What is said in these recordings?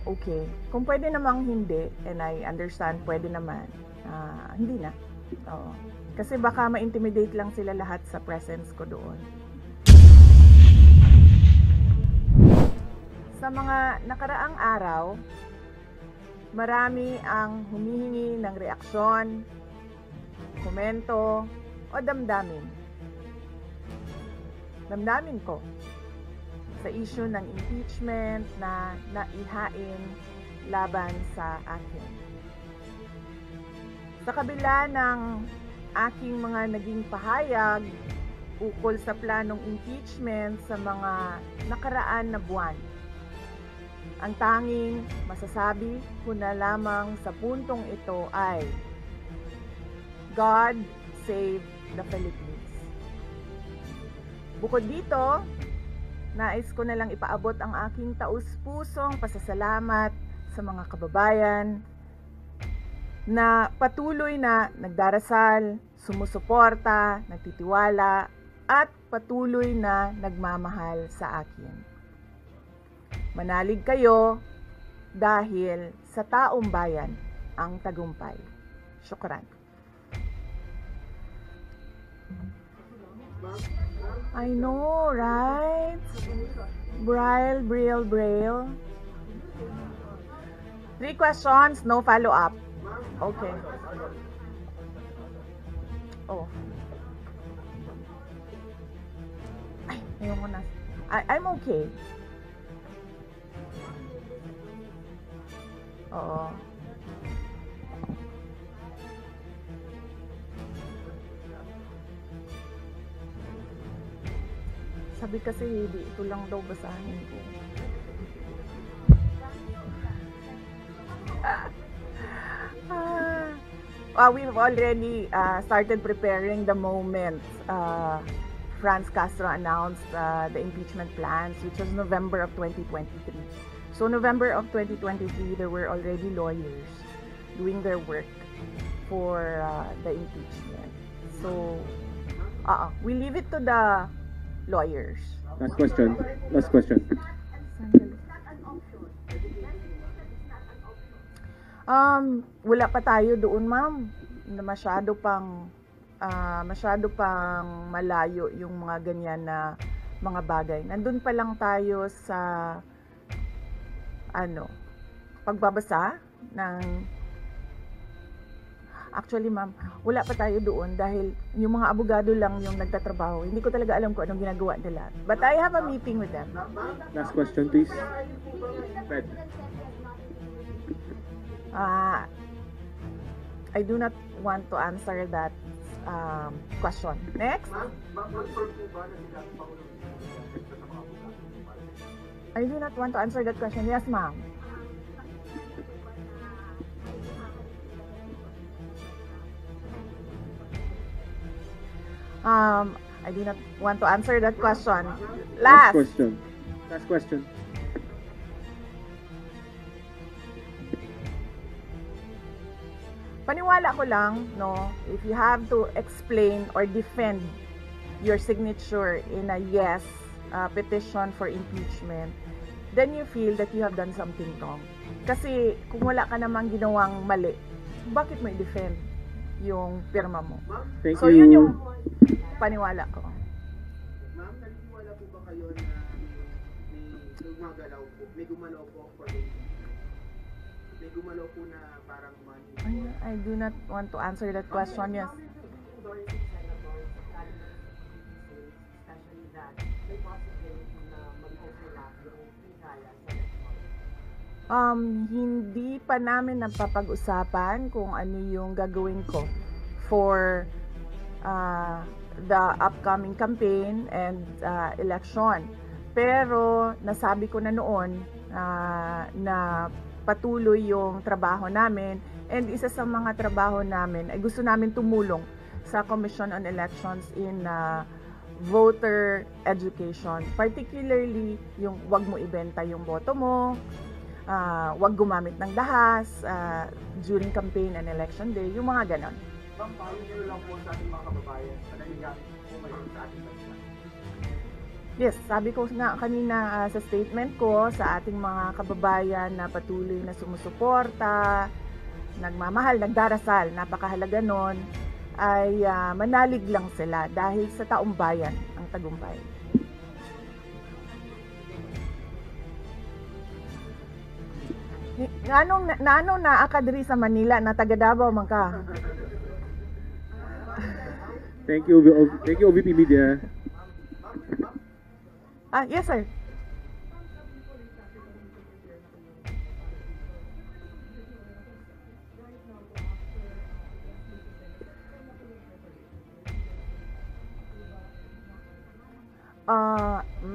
Okay. Kung pwede namang hindi, and I understand, pwede naman, hindi na. Oo. Kasi baka ma-intimidate lang sila lahat sa presence ko doon. Sa mga nakaraang araw, marami ang humihingi ng reaksyon, komento, o damdamin. Damdamin ko sa issue ng impeachment na naihain laban sa akin. Sa kabila ng aking mga naging pahayag ukol sa planong impeachment sa mga nakaraan na buwan, ang tanging masasabi ko na lamang sa puntong ito ay God save the Philippines. Bukod dito, nais ko na lang ipaabot ang aking taus-pusong pasasalamat sa mga kababayan na patuloy na nagdarasal, sumusuporta, nagtitiwala, at patuloy na nagmamahal sa akin. Manalig kayo dahil sa taong bayan ang tagumpay. Syukran. I know, right? Braille. 3 questions, no follow-up. Okay. Oh. Ay, ayun ko na. I'm okay. Oo. Sabi kasi, hindi ito lang daw basahin ko. We've already started preparing the moment Franz Castro announced the impeachment plans, which was November of 2023. So November of 2023, there were already lawyers doing their work for the impeachment. So, we leave it to the lawyers. Last question. Wala pa tayo doon, ma'am. Masyado pang malayo yung mga ganyan na mga bagay. Nandun pa lang tayo sa pagbabasa ng actually, ma'am, wala pa tayo doon dahil yung mga abogado lang yung nagtatrabaho. Hindi ko talaga alam kung anong ginagawa nila. But I have a meeting with them. Last question, please. Fred. I do not want to answer that question. Next. I do not want to answer that question. Yes, ma'am. I do not want to answer that question. Last question. Paniwala ko lang, no, if you have to explain or defend your signature in a yes petition for impeachment, then you feel that you have done something wrong. Kasi kung wala ka namang ginawang mali, bakit mo i-defend yung pirma mo? Thank so you. Yun yung paniwala ko. Ma'am, naniniwala po ba kayo na may gumalaw po for the may gumalaw po na parang money? I do not want to answer that question. Yes. Hindi pa namin napapag-usapan kung ano yung gagawin ko for the upcoming campaign and election. Pero nasabi ko na noon na patuloy yung trabaho namin, and isa sa mga trabaho namin ay gusto namin tumulong sa Commission on Elections in voter education, particularly yung wag mo ibenta yung boto mo, wag gumamit ng dahas during campaign and election day, yung mga ganon. Ma'am, paano nyo lang po sa ating mga kababayan na nagagamit po ngayon sa ating bansa? Yes, sabi ko nga kanina sa statement ko sa ating mga kababayan na patuloy na sumusuporta, nagmamahal, nagdarasal, napakahalaga nun, ay manalig lang sila dahil sa taong bayan ang tagumpay. Nanong naa ka diri sa Manila na taga Davao man ka? Thank you, OVP Media. Yes sir.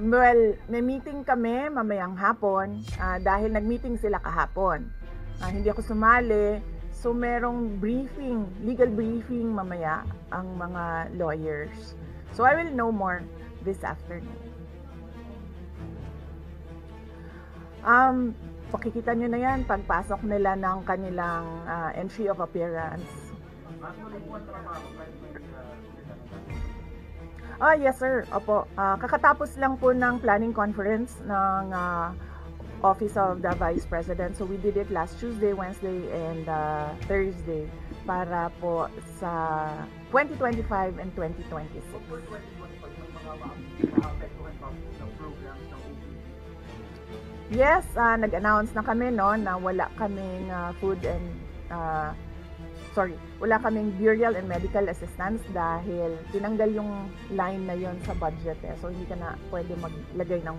Well, may meeting kami mamayang hapon dahil nag-meeting sila kahapon. Hindi ako sumali, so merong briefing, legal briefing mamaya ang mga lawyers. So I will know more this afternoon. Pakikita nyo na yan pagpasok nila ng kanilang entry of appearance. Yes sir, opo. Kakatapos lang po ng planning conference ng Office of the Vice President. So we did it last Tuesday, Wednesday, and Thursday para po sa 2025 and 2026. Yes, nag-announce na kami no na wala kaming wala kaming burial and medical assistance dahil tinanggal yung line na yon sa budget so hindi ka na pwede maglagay ng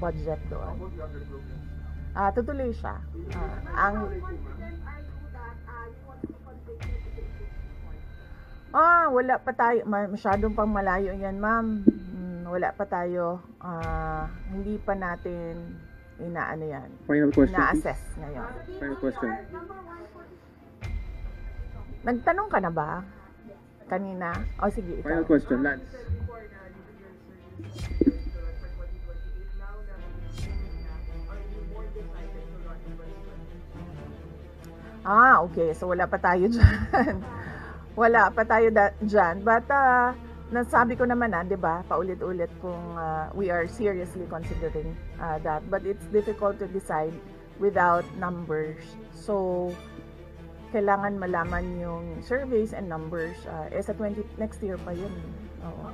budget doon. Tutuloy siya. Wala pa tayo, masyadong pang malayo yan ma'am. Wala pa tayo, hindi pa natin inaano yan. Final question, ina-assess ngayon. Final question. Nagtanong ka na ba? Kanina? Sige, ikaw. Final question, Lance. Okay. So wala pa tayo dyan. Wala pa tayo dyan. But, nasabi ko naman 'di ba? Paulit-ulit kung we are seriously considering that, but it's difficult to decide without numbers. So kailangan malaman yung surveys and numbers sa next year pa yun. Oo.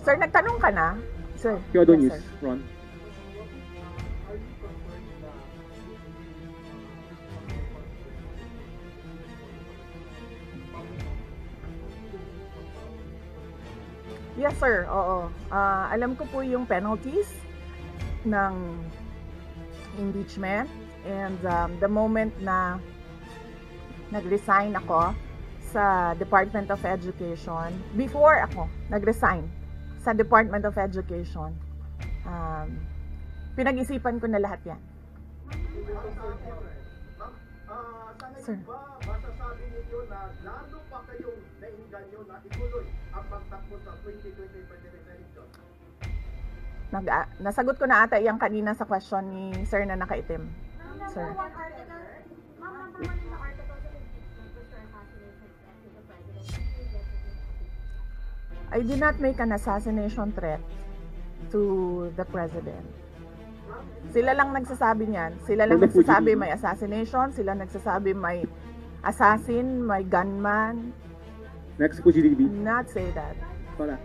Sir, nagtanong ka na? Sir. Kyodo Yes, News, sir. Ron. Yes sir, oo. Alam ko po yung penalties ng impeachment and the moment na nag-resign ako sa Department of Education, before ako nag-resign sa Department of Education, pinag-isipan ko na lahat yan. Sir. Masasabi ninyo na lalo pa kayong nainganyo na ituloy ang pagtakbo sa 2020 presidential election? Nasagot ko na ata yung kanina sa question ni Sir na nakaitim. Sir. I did not make an assassination threat to the President. Sila lang nagsasabi niyan. Sila lang nagsasabi may assassination. Sila nagsasabi may assassin, may gunman. Next po GDB. Not say that. Wala.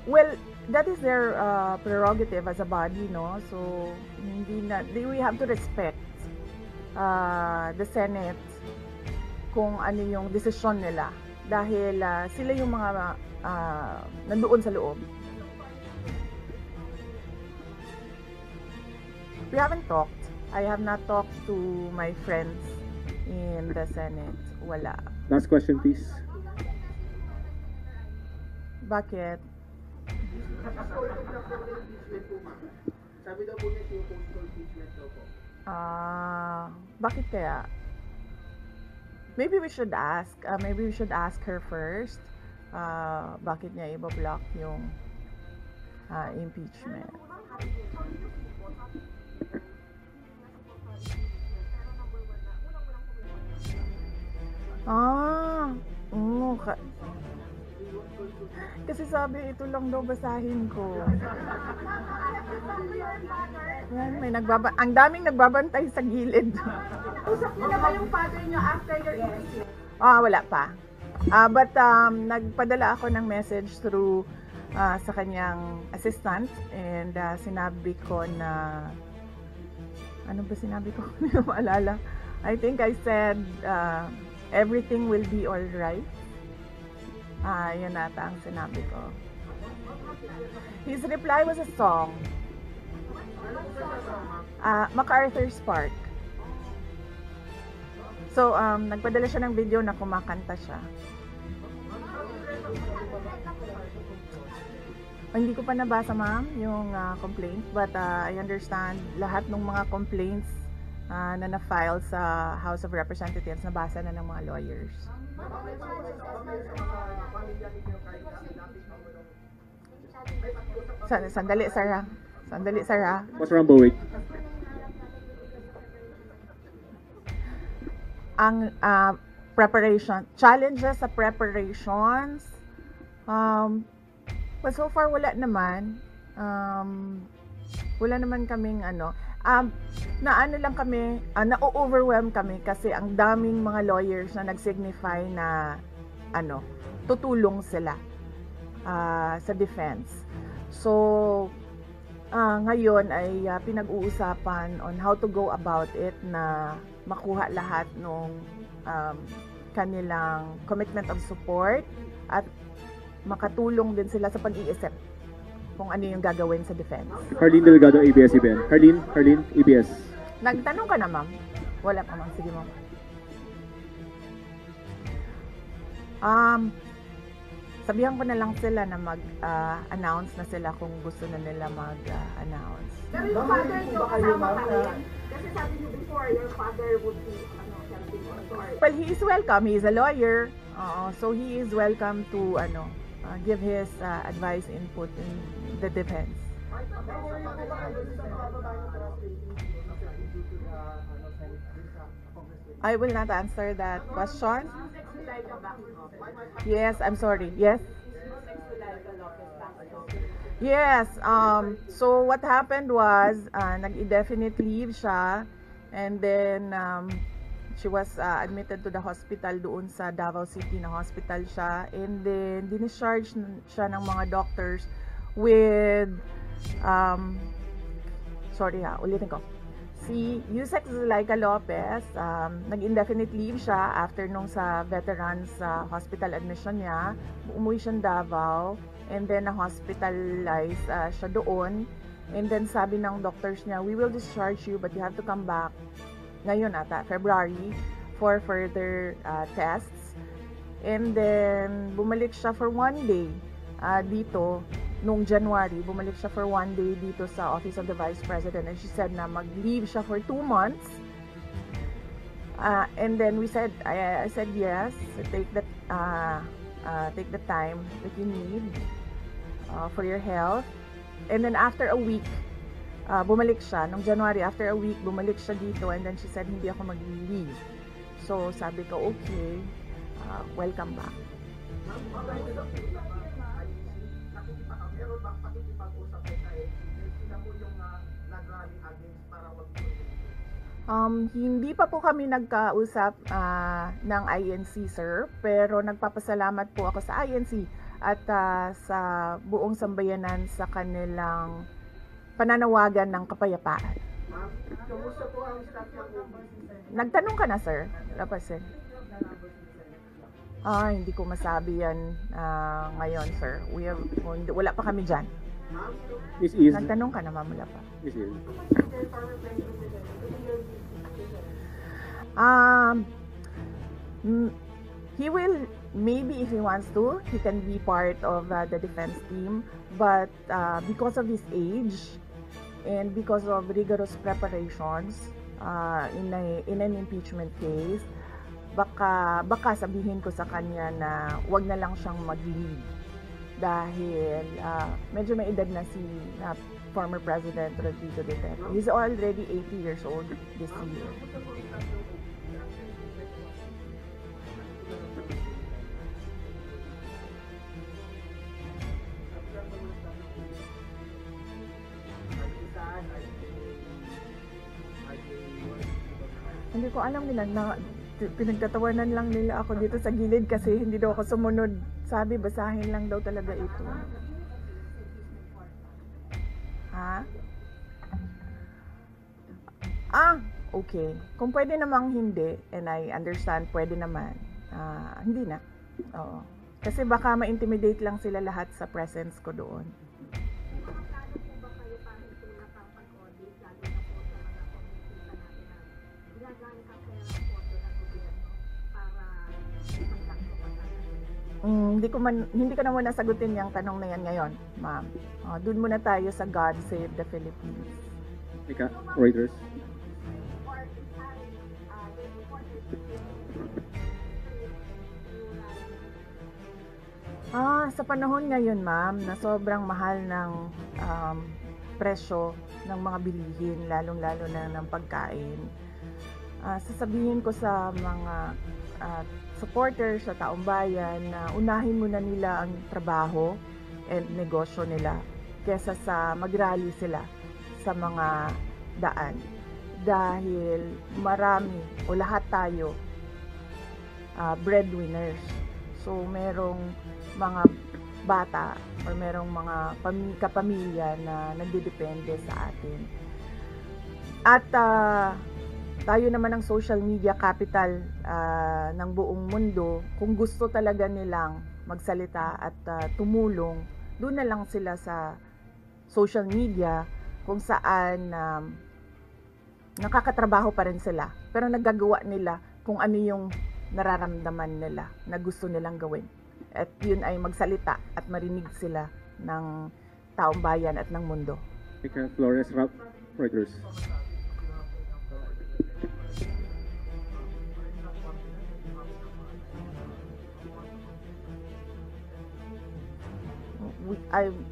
Well, that is their prerogative as a body, no? So, we have to respect the Senate kung ano yung desisyon nila dahil sila yung mga nandoon sa loob. We haven't talked. I have not talked to my friends in the Senate. Wala. Last question, please. Bakit? Sabi daw po niya yung postal impeachment daw po. Bakit kaya? Maybe we should ask. Maybe we should ask her first. bakit niya i-block yung impeachment. Kasi sabi ito lang daw basahin ko. Yan, ang daming nagbabantay sa gilid. Usap niyo na ba yung father niyo after your impeachment? Wala pa. But nagpadala ako ng message through sa kanyang assistant and sinabi ko na ano ba sinabi ko? Hindi ko maalala. I think I said everything will be all right. Yun ata ang sinabi ko. His reply was a song. MacArthur's Park. So, nagpadala siya ng video na kumakanta siya. Hindi ko pa nabasa, ma'am, yung complaint. But I understand lahat ng mga complaints na na-file sa House of Representatives, nabasa na ng mga lawyers. Sandali, Sarah. Sandali, Sarah. What's Rambo, wait? Ang preparation, challenges sa preparations, but so far wala naman. Wala naman kaming na-overwhelm kami kasi ang daming mga lawyers na nag-signify na tutulong sila sa defense. So ngayon ay pinag-uusapan on how to go about it na makuha lahat ng kanilang commitment of support at makatulong din sila sa pag-iisip kung ano yung gagawin sa defense. Harleen Delgado, ABS-CBN. Harleen, ABS. Nagtanong ka na, ma'am? Wala pa, ma'am. Sige, ma'am. Sabihan ko na lang sila na mag-announce na sila kung gusto na nila mag-announce. Pero yung father niyo kasama pa rin? Kasi sabi niyo before, your father would be helping or... Well, he is welcome. He is a lawyer. So he is welcome to give his advice, input in the defense. I will not answer that question. Yes, I'm sorry. Yes. Yes. So what happened was nag-indefinite leave siya, and then she was admitted to the hospital doon sa Davao City na hospital siya, and then discharge siya ng mga doctors with ulitin ko. Si Yusek Zulaika Lopez, nag-indefinite leave siya after nung sa veterans hospital admission niya. Umuwi siya Davao, and then na-hospitalize siya doon. And then sabi ng doctors niya, we will discharge you but you have to come back ngayon ata, February, for further tests. And then bumalik siya for 1 day dito. Noong January, bumalik siya for 1 day dito sa Office of the Vice President, and she said na mag-leave siya for 2 months. And then I said yes, take the time that you need for your health. And then after a week, bumalik siya. Noong January, after a week, bumalik siya dito, and then she said hindi ako mag-leave. So sabi ko, okay, welcome back. Hindi pa po kami nagkausap ng INC, sir, pero nagpapasalamat po ako sa INC at sa buong sambayanan sa kanilang pananawagan ng kapayapaan. Kamusta po ang staff ng OBC? Nagtanong ka na, sir? Lapasin. Hindi ko masabi yan ngayon, sir. Wala pa kami dyan. Miss Iz. Nagtanong ka na, ma'am, wala pa. Miss Iz. He will, maybe if he wants to, he can be part of the defense team, but because of his age and because of rigorous preparations in an impeachment case, baka sabihin ko sa kanya na wag na lang siyang mag-lead dahil medyo may edad na si former President Rodrigo Duterte. He's already 80 years old this year. Hindi ko alam nila na pinagtatawanan lang nila ako dito sa gilid kasi hindi daw ako sumunod. Sabi, basahin lang daw talaga ito. Ha? Okay. Kung pwede namang hindi, and I understand, pwede naman. Hindi na. Oo. Kasi baka ma-intimidate lang sila lahat sa presence ko doon. Hindi ko na muna sagutin yung tanong na yan ngayon, ma'am. Doon muna tayo sa God Save the Philippines. Mika, Reuters. Sa panahon ngayon, ma'am, na sobrang mahal ng presyo ng mga bilihin, lalong-lalo na ng pagkain, sasabihin ko sa mga supporters sa taong bayan na unahin muna nila ang trabaho and negosyo nila kesa sa mag-rally sila sa mga daan. Dahil marami o lahat tayo breadwinners. So merong mga bata or merong mga kapamilya na nagdedepende sa atin. At tayo naman ang social media capital ng buong mundo. Kung gusto talaga nilang magsalita at tumulong, doon na lang sila sa social media kung saan nakakatrabaho pa rin sila. Pero nagagawa nila kung ano yung nararamdaman nila na gusto nilang gawin. At yun ay magsalita at marinig sila ng taong bayan at ng mundo. Mika Flores, Reuters.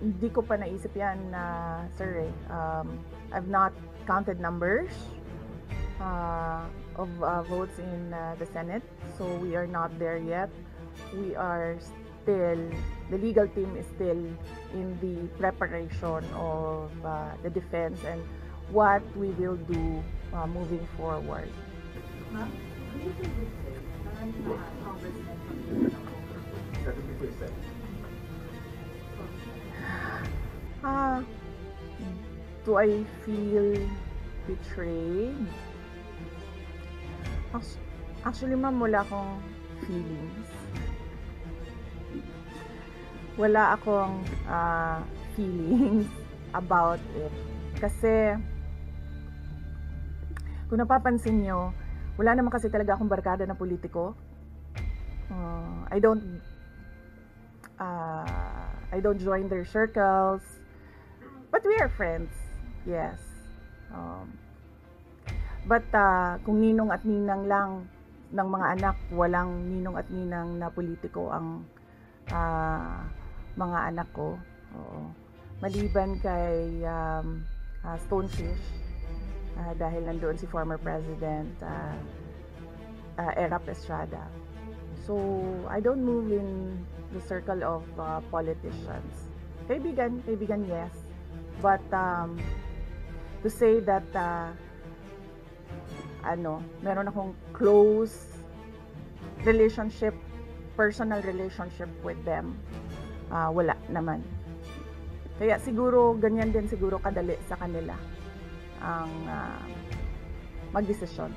Hindi ko pa naisip yan sir. I've not counted numbers of votes in the Senate, so we are not there yet. We are still, the legal team is still in the preparation of the defense and what we will do moving forward. Do I feel betrayed? Actually, ma'am, wala akong feelings. Wala akong feelings about it. Kasi, kung napapansin nyo, wala naman kasi talaga akong barkada na politiko. I don't join their circles. But we are friends. Yes. But kung ninong at ninang lang ng mga anak, walang ninong at ninang na politiko ang mga anak ko. Oo. Maliban kay Stonefish, dahil nandoon si former President Erap Estrada. So, I don't move in the circle of politicians. Kaibigan, yes. But to say that meron akong close relationship, personal relationship with them, wala naman. Kaya siguro ganyan din siguro kadali sa kanila ang magdesisyon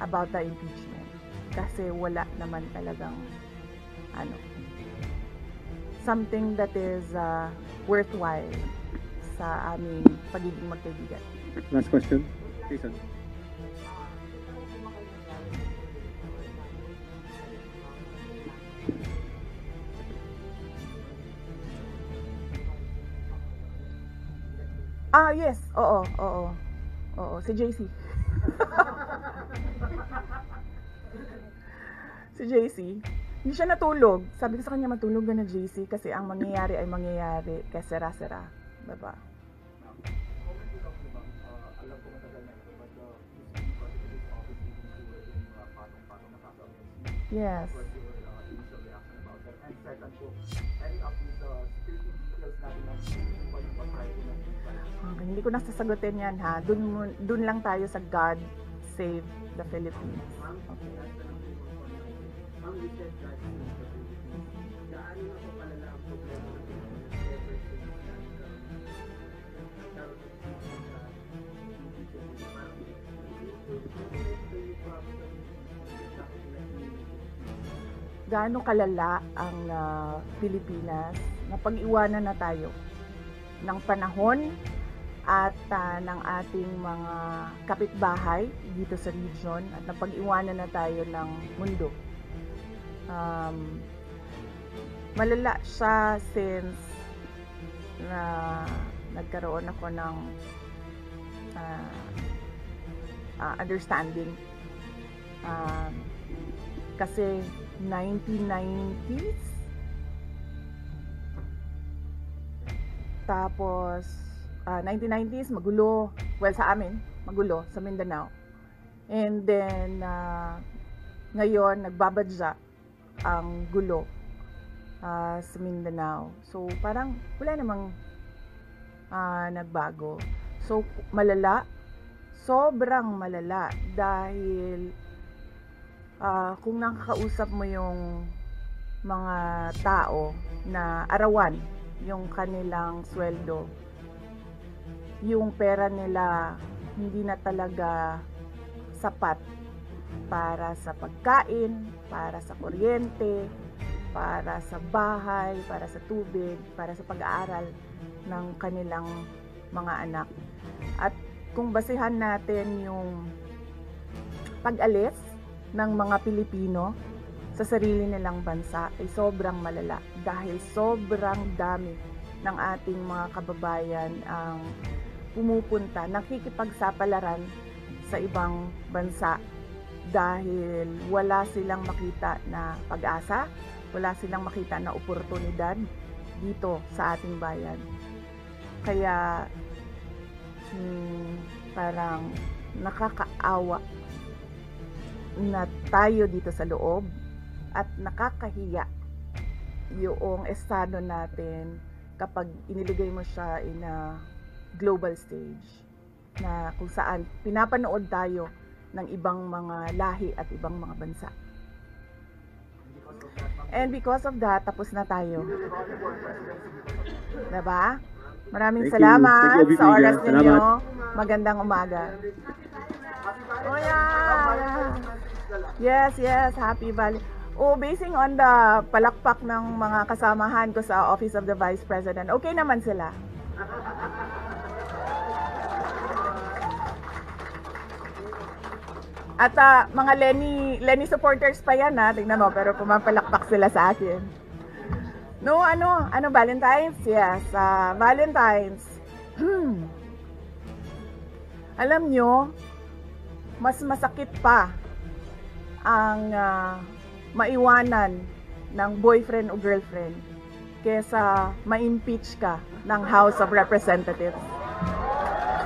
about the impeachment, kasi wala naman talagang something that is worthwhile sa aming pagiging magkaibigan. Last question, Jason. Yes. Oo. Si JC. Si JC. Hindi siya natulog. Sabi ko sa kanya, matulog ka na JC kasi ang mangyayari ay mangyayari kaya sera-sera. Diba? Alam ko matagal na ito, but this office meeting yung patong-patong nakaka-amaze. Yes. What's your initial reaction about that? And second po, any of these security details natin ng kung yung pa-Friday na Okay, hindi ko nasasagutin yan ha. Dun lang tayo sa God Save the Philippines. Okay. Ma'am, you said that gaano na po palala ang problema ng Pilipinas ever since that nagkaroon ng Gaano kalala ang Pilipinas na pag-iwanan na tayo ng panahon at ng ating mga kapitbahay dito sa region at napag-iwanan na tayo ng mundo. Malala siya since na nagkaroon ako ng understanding. Kasi 1990s, tapos 1990s magulo, well sa amin magulo sa Mindanao, and then ngayon nagbabadya ang gulo sa Mindanao. So parang wala namang nagbago. So malala, sobrang malala dahil kung nakakausap mo yung mga tao na arawan yung kanilang sweldo, yung pera nila hindi na talaga sapat para sa pagkain, para sa kuryente, para sa bahay, para sa tubig, para sa pag-aaral ng kanilang mga anak. At kung basihan natin yung pag-alis ng mga Pilipino sa sarili nilang bansa ay sobrang malala dahil sobrang dami ng ating mga kababayan ang pumupunta, nakikipagsapalaran sa ibang bansa dahil wala silang makita na pag-asa, wala silang makita na oportunidad dito sa ating bayan. Kaya parang nakakaawa na tayo dito sa loob at nakakahiya yung estado natin kapag iniligay mo siya in a global stage na kung saan pinapanood tayo ng ibang mga lahi at ibang mga bansa. And because of that, tapos na tayo. Diba? Maraming Thank you. salamat Thank you, sa oras Salamat. ninyo. Magandang umaga. Oh yeah. Yes, happy Valley. Oh, basing on the palakpak ng mga kasamahan ko sa Office of the Vice President, okay naman sila. At mga Lenny supporters pa yan ha, tingnan mo, pero pumapalakpak sila sa akin. No, ano Valentine's? Yes, Valentine's. Alam nyo, mas masakit pa ang maiwanan ng boyfriend o girlfriend kesa ma-impeach ka ng House of Representatives.